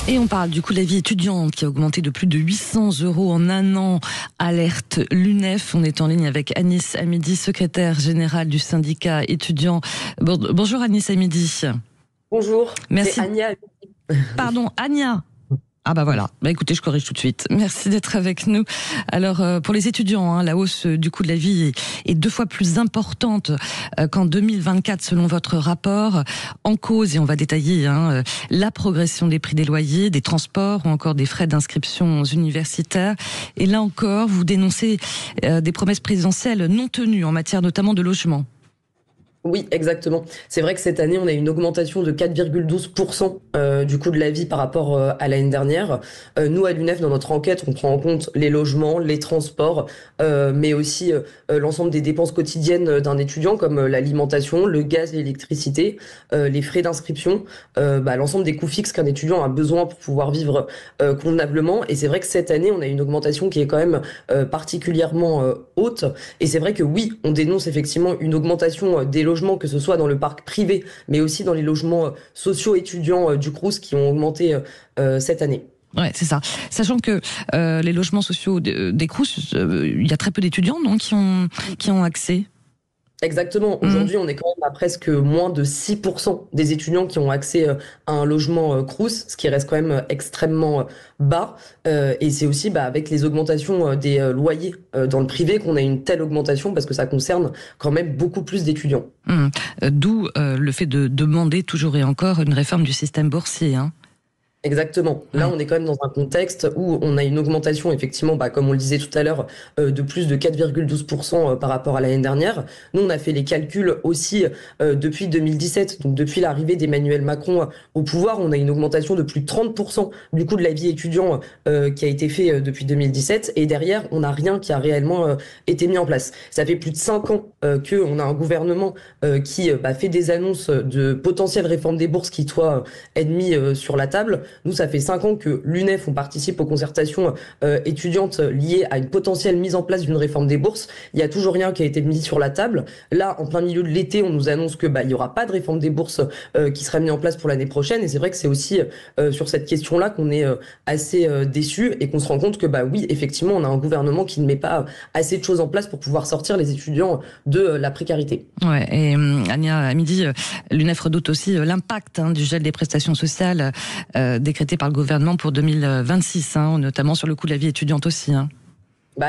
Et on parle du coût de la vie étudiante qui a augmenté de plus de 800 € en un an. Alerte l'UNEF. On est en ligne avec Anis Hamidi, secrétaire générale du syndicat étudiant. Bonjour Anis Hamidi. Bonjour. Merci. C'est Ania. Pardon, Ania. Ah bah voilà, écoutez, je corrige tout de suite. Merci d'être avec nous. Alors pour les étudiants, la hausse du coût de la vie est 2 fois plus importante qu'en 2024 selon votre rapport. En cause, et on va détailler la progression des prix des loyers, des transports ou encore des frais d'inscription universitaires. Et là encore, vous dénoncez des promesses présidentielles non tenues en matière notamment de logement. Oui, exactement. C'est vrai que cette année, on a une augmentation de 4,12% du coût de la vie par rapport à l'année dernière. Nous, à l'UNEF, dans notre enquête, on prend en compte les logements, les transports, mais aussi l'ensemble des dépenses quotidiennes d'un étudiant, comme l'alimentation, le gaz, l'électricité, les frais d'inscription, l'ensemble des coûts fixes qu'un étudiant a besoin pour pouvoir vivre convenablement. Et c'est vrai que cette année, on a une augmentation qui est quand même particulièrement haute. Et c'est vrai que oui, on dénonce effectivement une augmentation des logements, que ce soit dans le parc privé, mais aussi dans les logements sociaux étudiants du Crous qui ont augmenté cette année. Ouais, c'est ça. Sachant que les logements sociaux des Crous, il y a très peu d'étudiants qui ont accès. Exactement. Aujourd'hui, on est quand même à presque moins de 6% des étudiants qui ont accès à un logement Crous, ce qui reste quand même extrêmement bas. Et c'est aussi avec les augmentations des loyers dans le privé qu'on a une telle augmentation, parce que ça concerne quand même beaucoup plus d'étudiants. D'où le fait de demander toujours et encore une réforme du système boursier. Exactement. Là, on est quand même dans un contexte où on a une augmentation, effectivement, comme on le disait tout à l'heure, de plus de 4,12% par rapport à l'année dernière. Nous, on a fait les calculs aussi depuis 2017, donc depuis l'arrivée d'Emmanuel Macron au pouvoir, on a une augmentation de plus de 30% du coût de la vie étudiant qui a été fait depuis 2017. Et derrière, on n'a rien qui a réellement été mis en place. Ça fait plus de 5 ans qu'on a un gouvernement qui fait des annonces de potentielles réformes des bourses qui soient mis sur la table. Nous, ça fait 5 ans que l'UNEF, on participe aux concertations étudiantes liées à une potentielle mise en place d'une réforme des bourses. Il y a toujours rien qui a été mis sur la table. Là, en plein milieu de l'été, on nous annonce que il y aura pas de réforme des bourses qui sera mise en place pour l'année prochaine. Et c'est vrai que c'est aussi sur cette question-là qu'on est assez déçus et qu'on se rend compte que oui, effectivement, on a un gouvernement qui ne met pas assez de choses en place pour pouvoir sortir les étudiants de la précarité. Ouais. Et Ania Hamidi, l'UNEF redoute aussi l'impact du gel des prestations sociales décrété par le gouvernement pour 2026, notamment sur le coût de la vie étudiante aussi.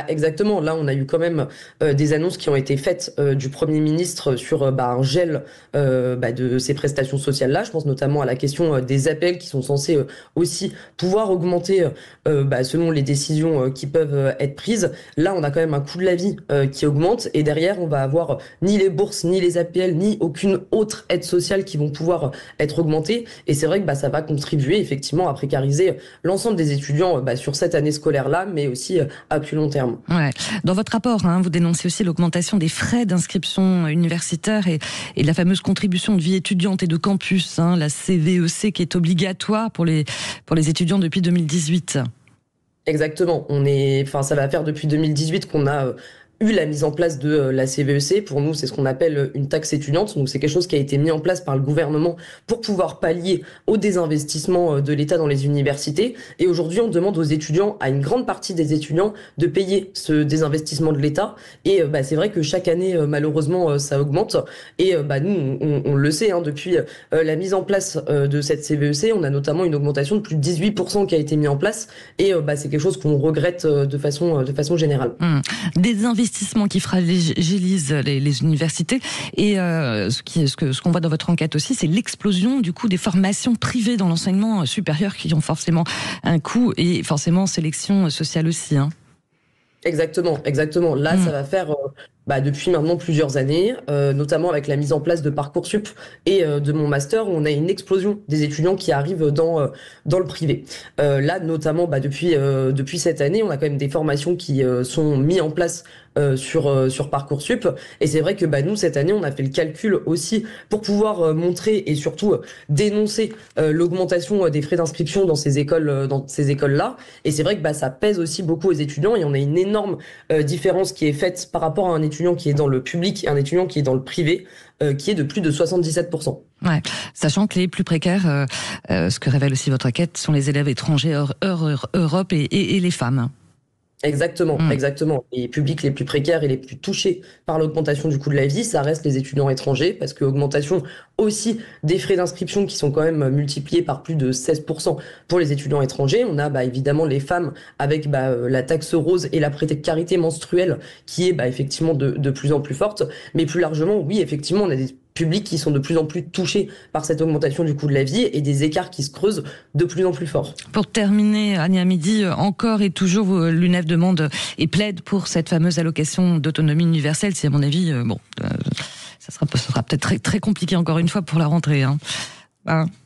Exactement. Là, on a eu quand même des annonces qui ont été faites du Premier ministre sur un gel de ces prestations sociales-là. Je pense notamment à la question des APL qui sont censés aussi pouvoir augmenter selon les décisions qui peuvent être prises. Là, on a quand même un coût de la vie qui augmente et derrière, on va avoir ni les bourses, ni les APL, ni aucune autre aide sociale qui vont pouvoir être augmentées. Et c'est vrai que ça va contribuer effectivement à précariser l'ensemble des étudiants sur cette année scolaire-là, mais aussi à plus long terme. Ouais. Dans votre rapport, vous dénoncez aussi l'augmentation des frais d'inscription universitaire et la fameuse contribution de vie étudiante et de campus, la CVEC, qui est obligatoire pour les étudiants depuis 2018. Exactement. Ça va faire depuis 2018 qu'on a eu la mise en place de la CVEC. Pour nous, c'est ce qu'on appelle une taxe étudiante. Donc, c'est quelque chose qui a été mis en place par le gouvernement pour pouvoir pallier au désinvestissement de l'État dans les universités. Et aujourd'hui, on demande aux étudiants, à une grande partie des étudiants, de payer ce désinvestissement de l'État. Et c'est vrai que chaque année, malheureusement, ça augmente. Et nous, on le sait, depuis la mise en place de cette CVEC, on a notamment une augmentation de plus de 18% qui a été mise en place. Et c'est quelque chose qu'on regrette de façon générale. Des investissements qui fragilisent les universités et ce qu'on voit dans votre enquête aussi, c'est l'explosion du coût des formations privées dans l'enseignement supérieur qui ont forcément un coût et forcément sélection sociale aussi. Exactement. Là, ça va faire depuis maintenant plusieurs années, notamment avec la mise en place de Parcoursup et de mon master, où on a une explosion des étudiants qui arrivent dans le privé. Là, notamment, depuis cette année, on a quand même des formations qui sont mises en place sur Parcoursup. Et c'est vrai que nous, cette année, on a fait le calcul aussi pour pouvoir montrer et surtout dénoncer l'augmentation des frais d'inscription dans ces écoles-là. Et c'est vrai que ça pèse aussi beaucoup aux étudiants et on a une énorme différence qui est faite par rapport à un étudiant étudiant qui est dans le public et un étudiant qui est dans le privé, qui est de plus de 77%. Ouais, sachant que les plus précaires, ce que révèle aussi votre enquête, sont les élèves étrangers hors Europe et les femmes. Exactement, exactement. Les publics les plus précaires et les plus touchés par l'augmentation du coût de la vie, ça reste les étudiants étrangers, parce que augmentation aussi des frais d'inscription qui sont quand même multipliés par plus de 16% pour les étudiants étrangers. On a évidemment les femmes avec la taxe rose et la précarité menstruelle qui est effectivement de plus en plus forte. Mais plus largement, oui, effectivement, on a des publics qui sont de plus en plus touchés par cette augmentation du coût de la vie et des écarts qui se creusent de plus en plus forts. Pour terminer, Ania Midi, encore et toujours, l'UNEF demande et plaide pour cette fameuse allocation d'autonomie universelle. C'est à mon avis, ça sera peut-être très, très compliqué encore une fois pour la rentrée.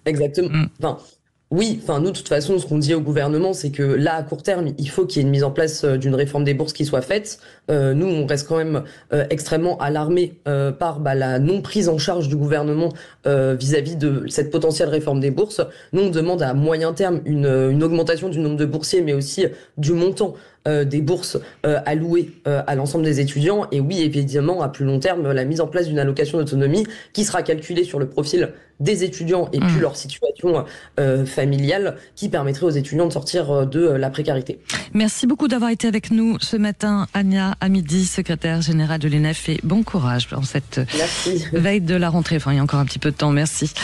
Exactement. Oui, nous, de toute façon, ce qu'on dit au gouvernement, c'est que là, à court terme, il faut qu'il y ait une mise en place d'une réforme des bourses qui soit faite. Nous, on reste quand même extrêmement alarmés par la non prise en charge du gouvernement vis-à-vis de cette potentielle réforme des bourses. Nous, on demande à moyen terme une augmentation du nombre de boursiers, mais aussi du montant des bourses allouées à l'ensemble des étudiants. Et oui, évidemment, à plus long terme, la mise en place d'une allocation d'autonomie qui sera calculée sur le profil des étudiants et puis leur situation familiale, qui permettrait aux étudiants de sortir de la précarité. Merci beaucoup d'avoir été avec nous ce matin, Ania Hamidi, secrétaire générale de l'UNEF, et bon courage dans cette veille de la rentrée. Enfin, il y a encore un petit peu de temps. Merci.